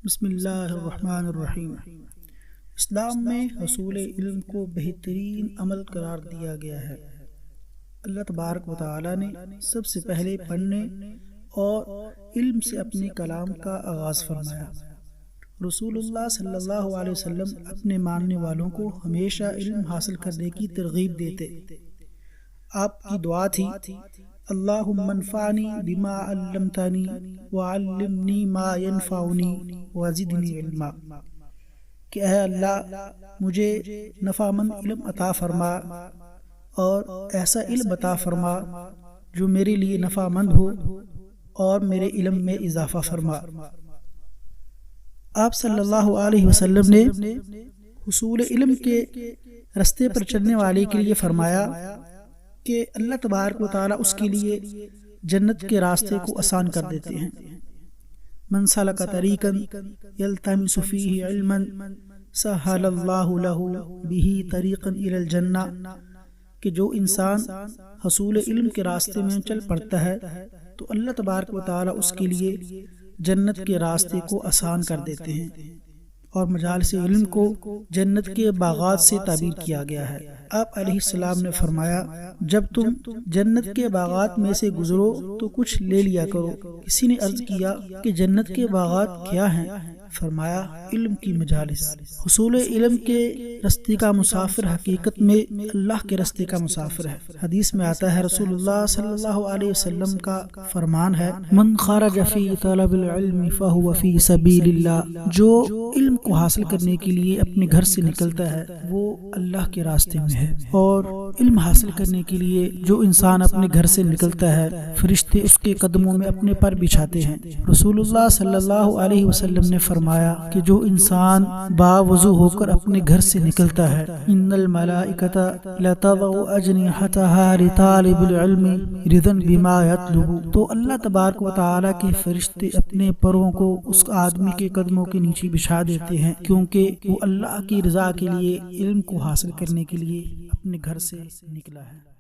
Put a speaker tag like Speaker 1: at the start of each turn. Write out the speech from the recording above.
Speaker 1: بسم اللہ الرحمن الرحیم۔ اسلام میں حصول علم کو بہترین عمل قرار دیا گیا ہے۔ اللہ تبارک و تعالی نے سب سے پہلے پڑھنے اور علم سے اپنے کلام کا آغاز فرمایا۔ رسول اللہ صلی اللہ علیہ وسلم اپنے ماننے والوں کو ہمیشہ علم حاصل کرنے کی ترغیب دیتے۔ آپ کی دعا تھی، اللہم انفعنی بما علمتنی وعلمنی ما ینفعنی وزدنی علما، کہ اے اللہ مجھے نفع مند علم عطا فرما اور ایسا علم عطا فرما جو میرے لیے نفع مند ہو اور میرے علم میں اضافہ فرما۔ آپ صلی اللہ علیہ وسلم نے حصول علم کے رستے پر چلنے والے کے لیے فرمایا کہ اللہ تبارک و تعالی اس کے لیے جنت کے راستے کو آسان کر دیتے ہیں۔ من سلک طریقا یلتمس فیہ علما سہل اللہ لہ بہ طریقا الی الجنہ، کہ جو انسان حصول علم کے راستے میں چل پڑتا ہے تو اللہ تبارک و تعالی اس کے لیے جنت کے راستے کو آسان کر دیتے ہیں۔ اور مجالس علم کو جنت کے باغات سے تعبیر کیا گیا ہے۔ آپ علیہ السلام نے فرمایا، جب تم جنت کے باغات میں سے گزرو تو کچھ لے لیا کرو۔ کسی نے عرض کیا کہ جنت کے باغات کیا ہیں؟ فرمایا، علم کی مجالس۔ حصول علم کے رستے کا مسافر حقیقت میں اللہ کے رستے کا مسافر ہے۔ حدیث میں آتا ہے، رسول اللہ صلی اللہ علیہ وسلم کا فرمان ہے، من خرج فی طلب العلم فہو فی سبیل اللہ، جو علم کو حاصل کرنے کے لیے اپنے گھر سے نکلتا ہے وہ اللہ کے راستے میں ہے۔ اور علم حاصل کرنے کے لیے جو انسان اپنے گھر سے نکلتا ہے، فرشتے اس کے قدموں میں اپنے پر بچھاتے ہیں۔ رسول اللہ صلی اللہ علیہ وسلم نے فرمایا کہ جو انسان باوضو ہو کر اپنے گھر سے نکلتا ہے، ان الملائکۃ لتضع اجنحتها لطالب العلم رضا بما یطلب، تو اللہ تبارک و تعالی کے فرشتے اپنے پروں کو اس آدمی کے قدموں کے نیچے بچھا دیتے ہیں، کیونکہ وہ اللہ کی رضا کے لیے علم کو حاصل کرنے کے لیے اپنے گھر سے نکلا ہے۔